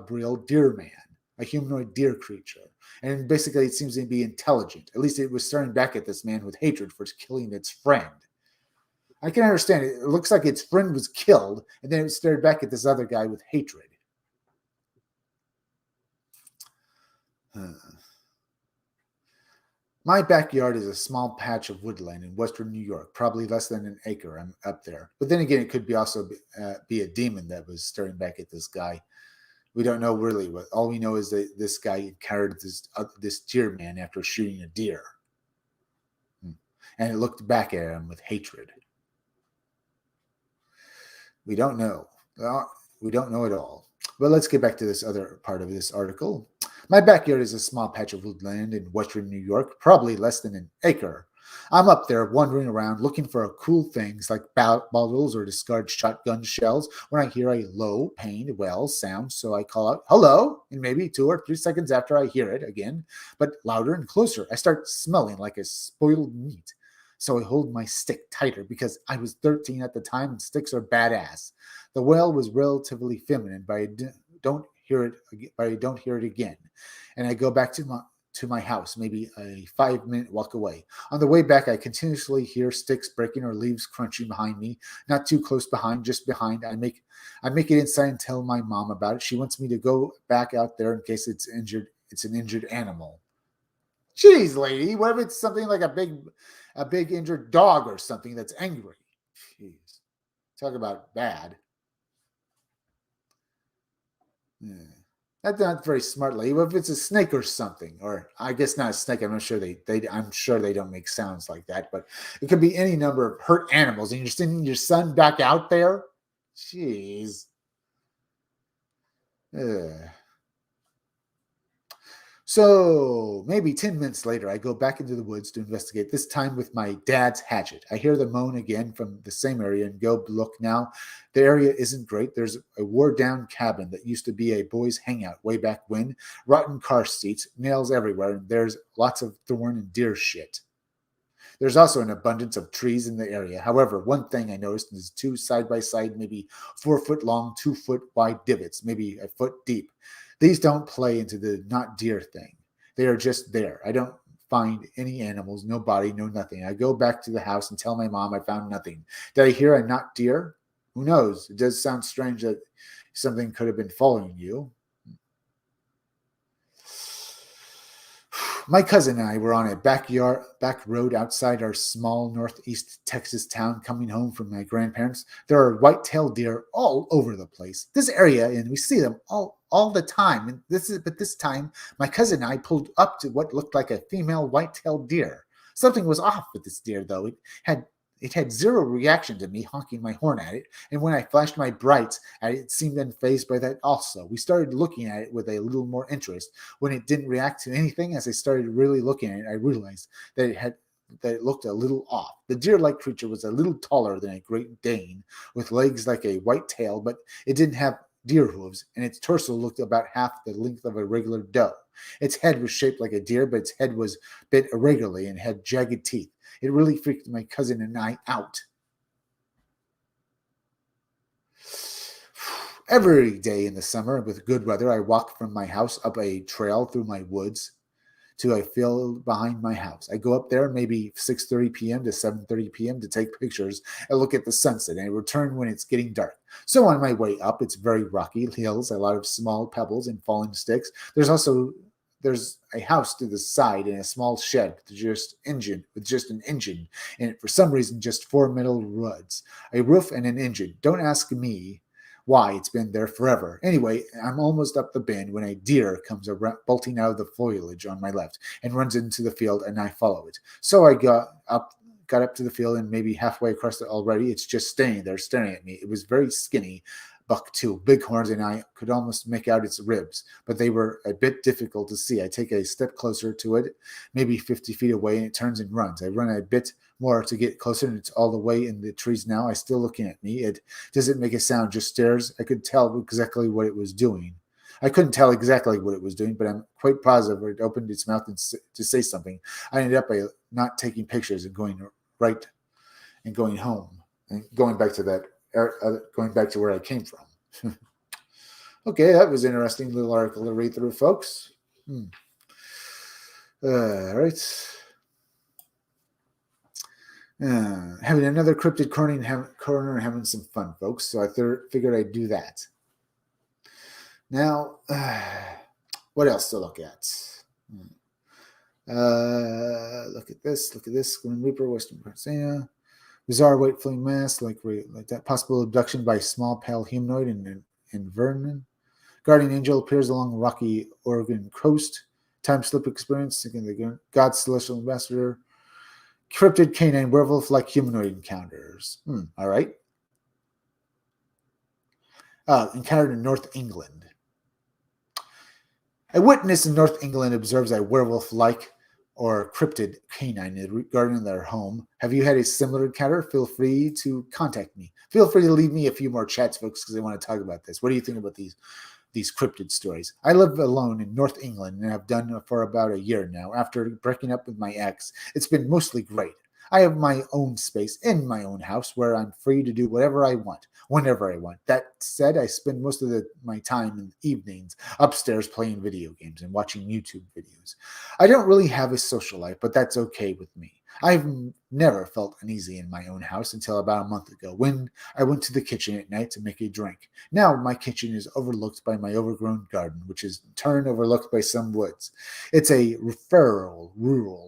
real deer man, a humanoid deer creature? And basically, it seems to be intelligent. At least it was staring back at this man with hatred for killing its friend. I can understand it. It looks like its friend was killed, and then it stared back at this other guy with hatred. My backyard is a small patch of woodland in western New York, probably less than an acre. I'm up there. But then again, it could be also be a demon that was staring back at this guy. We don't know really. What all we know is that this guy encountered this deer man after shooting a deer. And it looked back at him with hatred. We don't know. We don't know at all. But let's get back to this other part of this article. My backyard is a small patch of woodland in western New York, probably less than an acre. I'm up there wandering around looking for cool things like bottles or discarded shotgun shells when I hear a low, pained well sound, so I call out, hello, and maybe 2 or 3 seconds after I hear it again, but louder and closer, I start smelling like a spoiled meat. So I hold my stick tighter because I was 13 at the time and sticks are badass. The wail was relatively feminine, but I don't hear it again. And I go back to my house, maybe a 5-minute walk away. On the way back, I continuously hear sticks breaking or leaves crunching behind me, not too close behind, just behind. I make it inside and tell my mom about it. She wants me to go back out there in case it's injured. It's an injured animal. Jeez, lady, what if it's something like a big injured dog or something that's angry? Jeez, talk about bad. That's not very smart, lady. What if it's a snake or something? Or I guess not a snake. I'm not sure I'm sure they don't make sounds like that, but it could be any number of hurt animals. And you're sending your son back out there? Jeez. So maybe 10 minutes later, I go back into the woods to investigate, this time with my dad's hatchet. I hear the moan again from the same area and go look now. The area isn't great. There's a wore-down cabin that used to be a boys' hangout way back when. Rotten car seats, nails everywhere, and there's lots of thorn and deer shit. There's also an abundance of trees in the area. However, one thing I noticed is 2 side-by-side, maybe 4-foot long, 2-foot wide divots, maybe a foot deep. These don't play into the not deer thing. They are just there. I don't find any animals, no body, no nothing. I go back to the house and tell my mom I found nothing. Did I hear a not deer? Who knows? It does sound strange that something could have been following you. My cousin and I were on a back road outside our small northeast Texas town coming home from my grandparents. There are white-tailed deer all over the place. This area, and we see them all the time. And this time, my cousin and I pulled up to what looked like a female white-tailed deer. Something was off with this deer, though. It had zero reaction to me honking my horn at it, and when I flashed my brights at it, it seemed unfazed by that also. We started looking at it with a little more interest. When it didn't react to anything, as I started really looking at it, I realized that it looked a little off. The deer-like creature was a little taller than a Great Dane, with legs like a white tail, but it didn't have deer hooves, and its torso looked about half the length of a regular doe. Its head was shaped like a deer, but its head was bit irregularly and had jagged teeth. It really freaked my cousin and I out. Every day in the summer, with good weather, I walk from my house up a trail through my woods to a field behind my house. I go up there maybe 6:30 p.m. to 7:30 p.m. to take pictures and look at the sunset, and I return when it's getting dark. So on my way up, it's very rocky hills, a lot of small pebbles and falling sticks. There's a house to the side and a small shed with just an engine in it. For some reason, just 4 metal rods, a roof and an engine. Don't ask me why, it's been there forever. Anyway, I'm almost up the bend when a deer comes bolting out of the foliage on my left and runs into the field, and I follow it. So I got up to the field, and maybe halfway across it already, it's just staying there staring at me. It was very skinny buck too, big horns, and I could almost make out its ribs, but they were a bit difficult to see. I take a step closer to it, maybe 50 feet away, and it turns and runs. I run a bit more to get closer, and it's all the way in the trees now. It's still looking at me. It doesn't make a sound, just stares. I couldn't tell exactly what it was doing, but I'm quite positive it opened its mouth to say something. I ended up by not taking pictures and going home. And going back to that, going back to where I came from. Okay, that was an interesting little article to read through, folks. All right. Having another cryptid corner and having some fun, folks. So I figured I'd do that. Now, what else to look at? Look at this. Look at this. Grim Reaper, Western Pennsylvania. Bizarre white flame mass, like that. Possible abduction by small pale humanoid in Vernon. Guardian angel appears along rocky Oregon coast. Time slip experience. Again, the God's celestial ambassador. Cryptid canine werewolf-like humanoid encounters. All right. Encountered in North England. A witness in North England observes a werewolf-like or cryptid canine regarding their home. Have you had a similar encounter? Feel free to contact me. Feel free to leave me a few more chats, folks, because I want to talk about this. What do you think about these cryptid stories? I live alone in North England and have done for about a year now. After breaking up with my ex, it's been mostly great. I have my own space in my own house where I'm free to do whatever I want, whenever I want. That said, I spend most of my time in the evenings upstairs playing video games and watching YouTube videos. I don't really have a social life, but that's okay with me. I've never felt uneasy in my own house until about a month ago when I went to the kitchen at night to make a drink. Now my kitchen is overlooked by my overgrown garden, which is in turn overlooked by some woods. It's a rural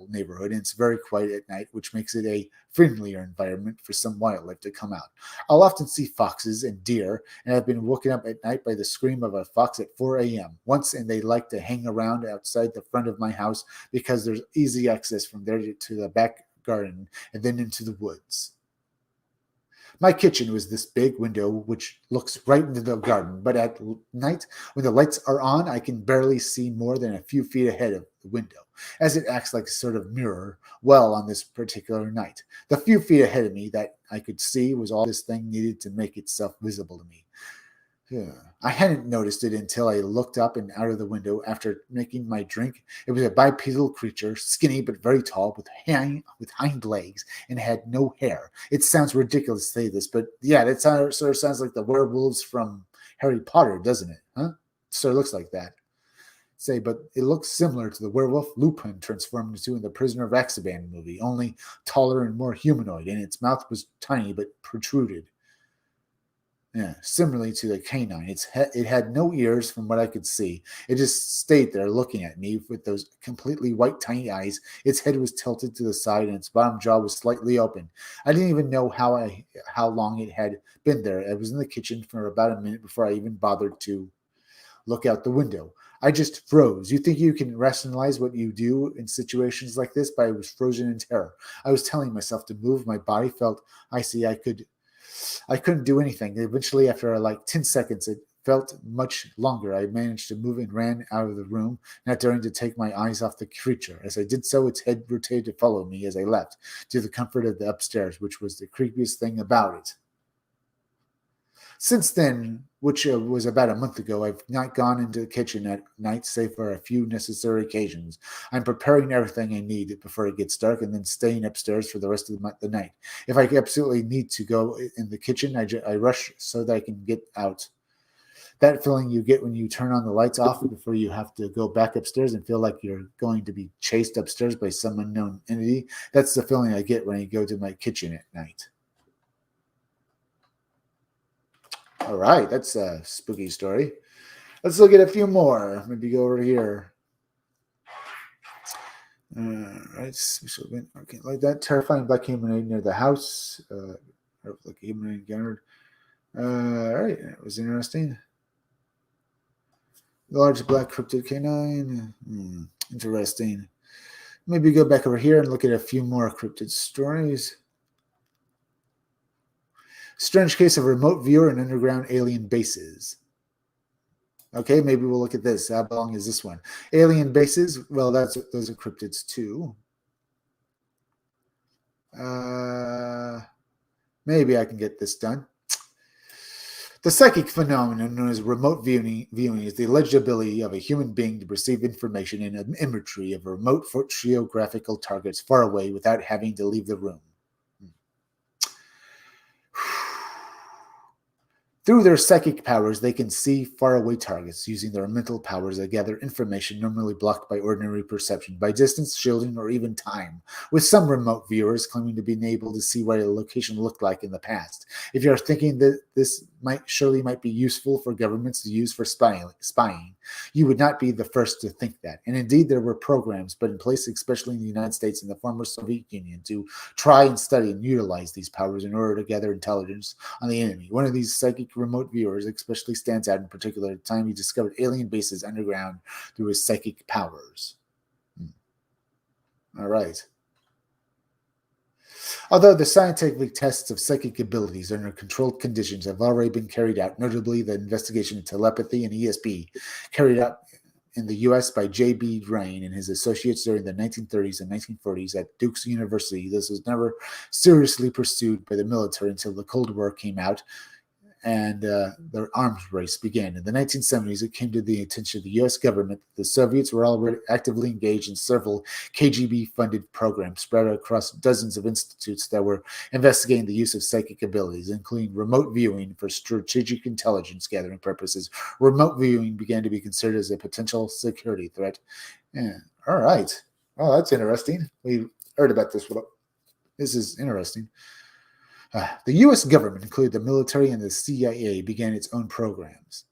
neighborhood, and it's very quiet at night, which makes it a friendlier environment for some wildlife to come out. I'll often see foxes and deer, and I've been woken up at night by the scream of a fox at 4 a.m. once, and they like to hang around outside the front of my house because there's easy access from there to the back garden and then into the woods. My kitchen was this big window which looks right into the garden, but at night when the lights are on, I can barely see more than a few feet ahead of the window, as it acts like a sort of mirror. Well, on this particular night, the few feet ahead of me that I could see was all this thing needed to make itself visible to me. I hadn't noticed it until I looked up and out of the window after making my drink. It was a bipedal creature, skinny but very tall, with hind legs, and had no hair. It sounds ridiculous to say this, but yeah, that sort of sounds like the werewolves from Harry Potter, doesn't it? Huh? Sort of looks like that. But it looks similar to the werewolf Lupin transformed into in the Prisoner of Azkaban movie, only taller and more humanoid, and its mouth was tiny but protruded. Yeah, similarly to the canine, it had no ears from what I could see. It just stayed there looking at me with those completely white tiny eyes. Its head was tilted to the side and its bottom jaw was slightly open. I didn't even know how long it had been there. I was in the kitchen for about a minute before I even bothered to look out the window. I just froze. You think you can rationalize what you do in situations like this? But I was frozen in terror. I was telling myself to move. My body felt icy. I couldn't do anything. Eventually, after like 10 seconds, it felt much longer. I managed to move and ran out of the room, not daring to take my eyes off the creature. As I did so, its head rotated to follow me as I left, to the comfort of the upstairs, which was the creepiest thing about it. Since then, which was about a month ago, I've not gone into the kitchen at night save for a few necessary occasions. I'm preparing everything I need before it gets dark and then staying upstairs for the rest of the night. If I absolutely need to go in the kitchen, I rush so that I can get out. That feeling you get when you turn on the lights off before you have to go back upstairs and feel like you're going to be chased upstairs by some unknown entity, that's the feeling I get when I go to my kitchen at night. All right, that's a spooky story. Let's look at a few more. Maybe go over here. Right, okay, like that terrifying black humanoid near the house. Like a humanoid encountered. All right, that was interesting. The large black cryptid canine. Interesting. Maybe go back over here and look at a few more cryptid stories. Strange case of remote viewer and underground alien bases. Okay, maybe we'll look at this. How long is this one? Alien bases. Well, those are cryptids too. Maybe I can get this done. The psychic phenomenon known as remote viewing is the alleged ability of a human being to perceive information and imagery of remote geographical targets far away without having to leave the room. Through their psychic powers, they can see faraway targets using their mental powers that gather information normally blocked by ordinary perception, by distance, shielding, or even time, with some remote viewers claiming to be able to see what a location looked like in the past. If you're thinking that this might be useful for governments to use for spying, you would not be the first to think that. And indeed, there were programs put in place, especially in the United States and the former Soviet Union, to try and study and utilize these powers in order to gather intelligence on the enemy. One of these psychic remote viewers especially stands out in particular at the time he discovered alien bases underground through his psychic powers. All right. Although the scientific tests of psychic abilities under controlled conditions have already been carried out, notably the investigation of telepathy and ESP carried out in the U.S. by J.B. Rain and his associates during the 1930s and 1940s at Duke's University, this was never seriously pursued by the military until the Cold War came out and the arms race began. In the 1970s, it came to the attention of the U.S. government that the Soviets were already actively engaged in several KGB-funded programs spread across dozens of institutes that were investigating the use of psychic abilities, including remote viewing for strategic intelligence gathering purposes. Remote viewing began to be considered as a potential security threat. Yeah. All right. Oh, that's interesting. We heard about this. This is interesting. The U.S. government, including the military and the CIA, began its own programs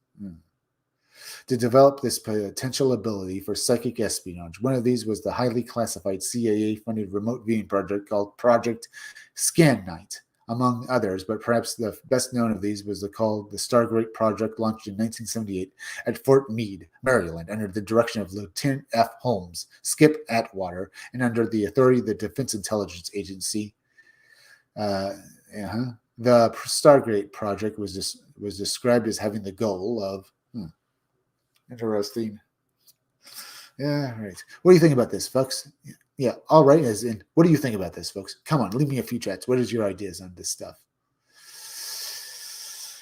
to develop this potential ability for psychic espionage. One of these was the highly classified CIA-funded remote viewing project called Project Scan Night, among others, but perhaps the best known of these was called the Stargate Project, launched in 1978 at Fort Meade, Maryland, under the direction of Lieutenant F. Holmes, Skip Atwater, and under the authority of the Defense Intelligence Agency. The Stargate project was described as having the goal of interesting. Yeah, right. What do you think about this, folks? Yeah, all right. As in, what do you think about this, folks? Come on, leave me a few chats. What is your ideas on this stuff?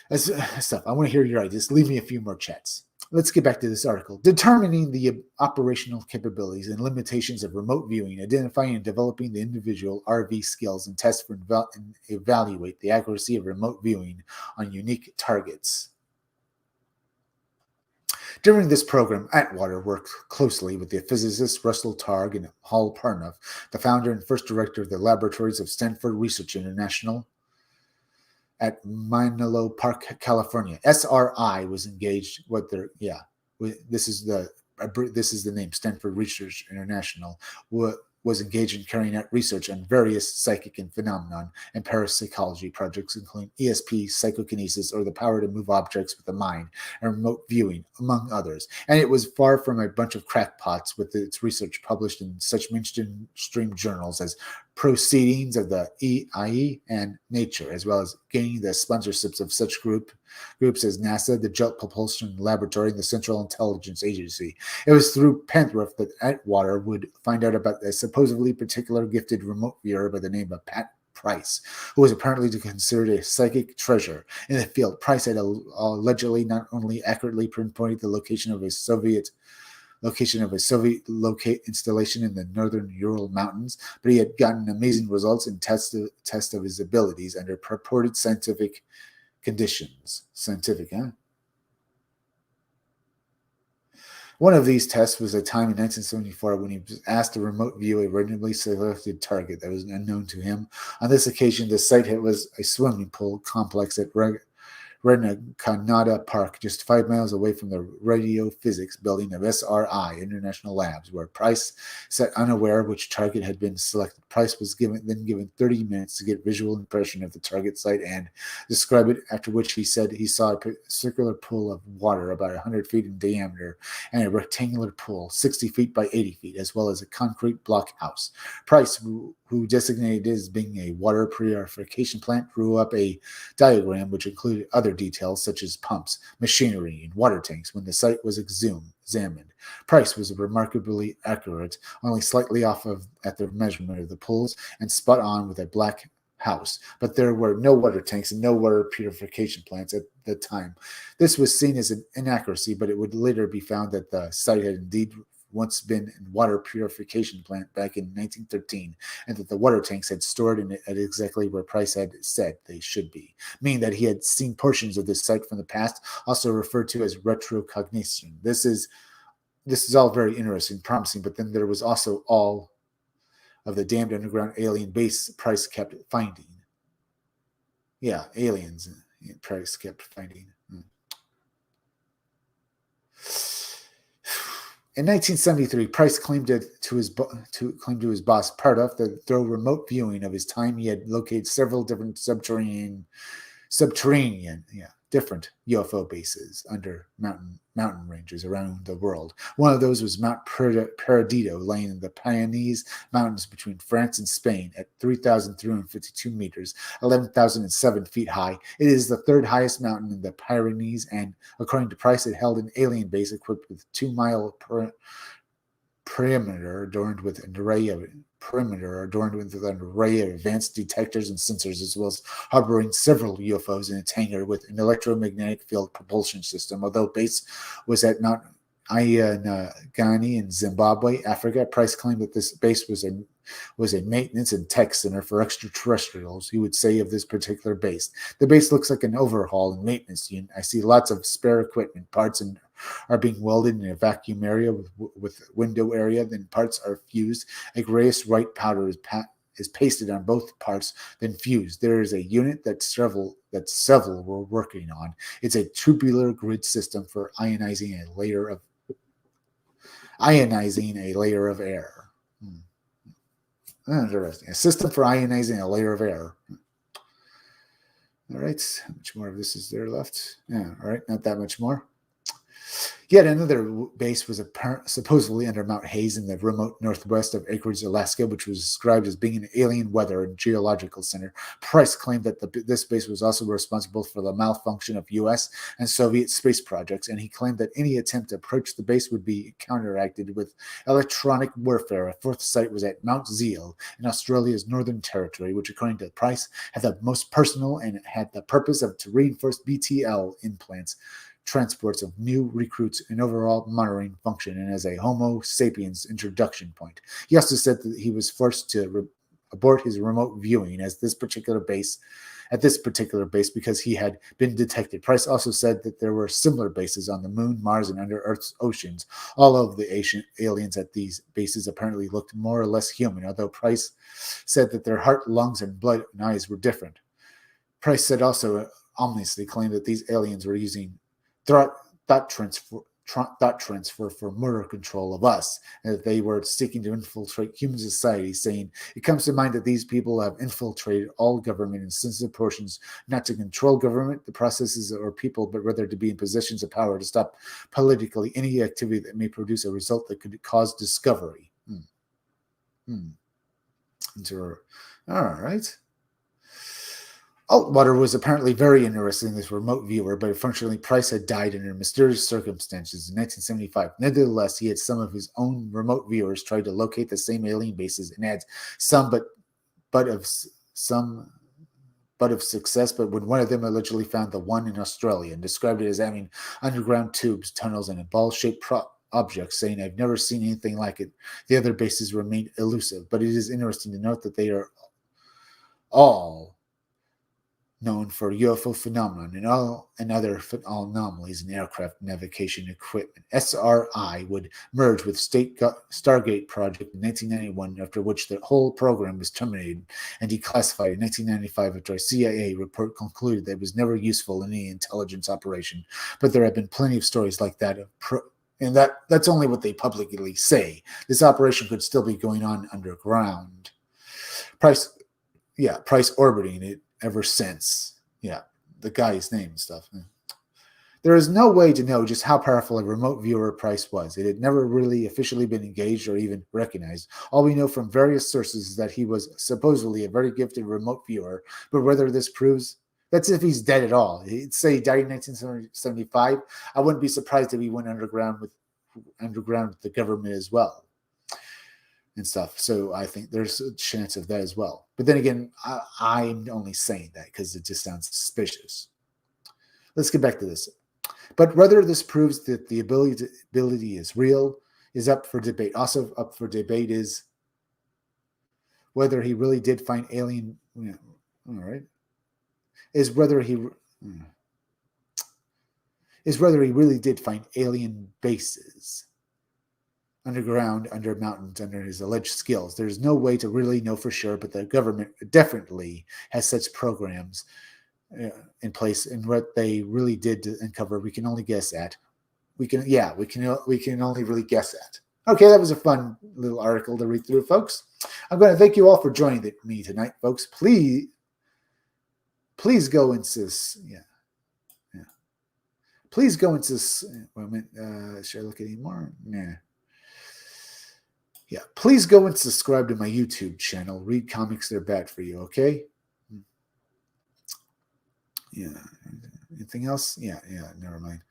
I want to hear your ideas. Leave me a few more chats. Let's get back to this article. Determining the operational capabilities and limitations of remote viewing, identifying and developing the individual RV skills, and test for and evaluate the accuracy of remote viewing on unique targets. During this program, Atwater worked closely with the physicists Russell Targ and Hal Parnoff, the founder and first director of the laboratories of Stanford Research International at Menlo Park, California. SRI was engaged with their this is the name, Stanford Research International, was engaged in carrying out research on various psychic and phenomenon and parapsychology projects, including ESP, psychokinesis, or the power to move objects with the mind, and remote viewing, among others. And it was far from a bunch of crackpots, with its research published in such mainstream journals as Proceedings of the EIE and Nature, as well as gaining the sponsorships of such groups as NASA, the Jet Propulsion Laboratory, and the Central Intelligence Agency. It was through Penrith that Atwater would find out about a supposedly particular gifted remote viewer by the name of Pat Price, who was apparently considered a psychic treasure in the field. Price had allegedly not only accurately pinpointed the location of a Soviet installation in the northern Ural Mountains, but he had gotten amazing results in test of his abilities under purported scientific conditions. Scientific, huh? One of these tests was a time in 1974 when he was asked to remote view a randomly selected target that was unknown to him. On this occasion, the site was a swimming pool complex at Renakanada Park, just 5 miles away from the radiophysics building of SRI International Labs, where Price sat unaware of which target had been selected. Price was then given 30 minutes to get visual impression of the target site and describe it, after which he said he saw a circular pool of water about 100 feet in diameter and a rectangular pool 60 feet by 80 feet, as well as a concrete block house. Price, who designated it as being a water purification plant, drew up a diagram which included other details such as pumps, machinery, and water tanks. When the site was examined, Price was remarkably accurate, only slightly off at the measurement of the pools, and spot on with a black house. But there were no water tanks and no water purification plants at the time. This was seen as an inaccuracy, but it would later be found that the site had indeed once been a water purification plant back in 1913, and that the water tanks had stored in it at exactly where Price had said they should be, meaning that he had seen portions of this site from the past, also referred to as retrocognition. This is all very interesting, promising, but then there was also all of the damned underground alien base Price kept finding. Yeah, aliens Price kept finding. In 1973, Price claimed to his boss Pardoff that through remote viewing of his time, he had located several different different UFO bases under mountain ranges around the world. One of those was Mount Perdido, laying in the Pyrenees Mountains between France and Spain at 3,352 meters, 11,007 feet high. It is the third highest mountain in the Pyrenees, and according to Price, it held an alien base equipped with 2-mile perimeter adorned with an array of advanced detectors and sensors, as well as harboring several UFOs in its hangar with an electromagnetic field propulsion system. Although base was at Mount Ianagani in Zimbabwe, Africa, Price claimed that this base was a maintenance and tech center for extraterrestrials. He would say of this particular base, the base looks like an overhaul and maintenance unit. I see lots of spare equipment, parts are being welded in a vacuum area with window area, then parts are fused. A grayish white powder is pasted on both parts, then fused. There is a unit that several were working on. It's a tubular grid system for ionizing a layer of air. Interesting. A system for ionizing a layer of air. All right. How much more of this is there left? Yeah. All right. Not that much more. Yet another base was supposedly under Mount Hayes in the remote northwest of Anchorage, Alaska, which was described as being an alien weather and geological center. Price claimed that this base was also responsible for the malfunction of U.S. and Soviet space projects, and he claimed that any attempt to approach the base would be counteracted with electronic warfare. A fourth site was at Mount Zeal in Australia's Northern Territory, which, according to Price, had the most personal and had the purpose of to reinforce BTL implants, transports of new recruits, and overall monitoring function, and as a Homo sapiens introduction point. He also said that he was forced to abort his remote viewing at this particular base because he had been detected. Price also said that there were similar bases on the moon, Mars, and under Earth's oceans. All of the ancient aliens at these bases apparently looked more or less human, although Price said that their heart, lungs, and blood and eyes were different. Price said also ominously claimed that these aliens were using thought transfer for murder control of us, and that they were seeking to infiltrate human society, saying, it comes to mind that these people have infiltrated all government in sensitive portions, not to control government, the processes, or people, but rather to be in positions of power to stop politically any activity that may produce a result that could cause discovery. All right. Altwater was apparently very interested in this remote viewer, but unfortunately Price had died under mysterious circumstances in 1975. Nevertheless, he had some of his own remote viewers try to locate the same alien bases and had some of success, but when one of them allegedly found the one in Australia and described it as having underground tubes, tunnels, and a ball-shaped object, saying, I've never seen anything like it. The other bases remained elusive, but it is interesting to note that they are all known for UFO phenomenon and other anomalies in aircraft navigation equipment. SRI would merge with State Stargate project in 1991, after which the whole program was terminated and declassified in 1995 after a CIA report concluded that it was never useful in any intelligence operation. But there have been plenty of stories like that and that's only what they publicly say. This operation could still be going on underground. Price orbiting it ever since. Yeah, the guy's name and stuff. There is no way to know just how powerful a remote viewer Price was. It had never really officially been engaged or even recognized. All we know from various sources is that he was supposedly a very gifted remote viewer, but whether this proves, that's if he's dead at all. He'd say he died in 1975. I wouldn't be surprised if he went underground with the government as well and stuff. So I think there's a chance of that as well. But then again, I'm only saying that because it just sounds suspicious. Let's get back to this. But whether this proves that the ability is real is up for debate. Also up for debate is whether he really did find alien. Yeah, all right. Is whether he really did find alien bases underground, under mountains, under his alleged skills. There's no way to really know for sure, but the government definitely has such programs in place, and what they really did to uncover, we can only guess at. We can only really guess at. Okay, that was a fun little article to read through, folks. I'm going to thank you all for joining me tonight, folks. Please go into Please go into. Should I look at any more? Nah. Yeah, please go and subscribe to my YouTube channel. Read comics, they're bad for you, okay? Yeah. Anything else? Yeah, never mind.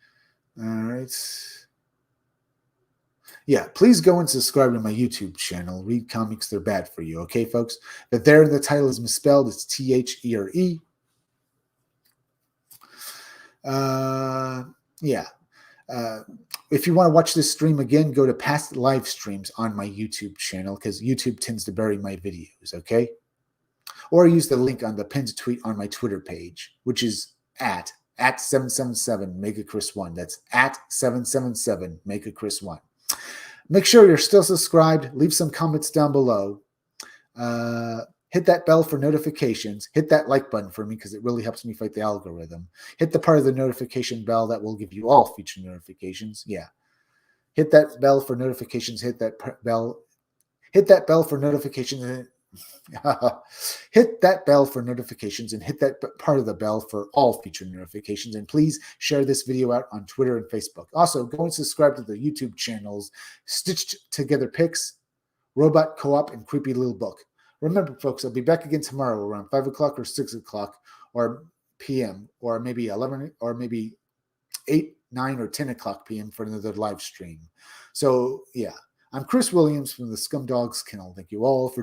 All right. Yeah, please go and subscribe to my YouTube channel. Read comics, they're bad for you, okay, folks? But there, the title is misspelled. It's THERE. Yeah. If you want to watch this stream again, go to past live streams on my YouTube channel, because YouTube tends to bury my videos, okay? Or use the link on the pinned tweet on my Twitter page, which is at 777 megachris1. That's at 777 megachris1. Make sure you're still subscribed. Leave some comments down below. Hit that bell for notifications. Hit that like button for me, because it really helps me fight the algorithm. Hit the part of the notification bell that will give you all future notifications. Yeah. Hit that bell for notifications. Hit that bell. Hit that bell for notifications. Hit that bell for notifications, and hit that part of the bell for all future notifications. And please share this video out on Twitter and Facebook. Also, go and subscribe to the YouTube channels Stitched Together Pics, Robot Co-op, and Creepy Little Book. Remember, folks, I'll be back again tomorrow around 5 o'clock or 6 o'clock or p.m. or maybe 11 or maybe 8, 9, or 10 o'clock p.m. for another live stream. So, yeah, I'm Chris Williams from the Scumdogs Kennel. Thank you all for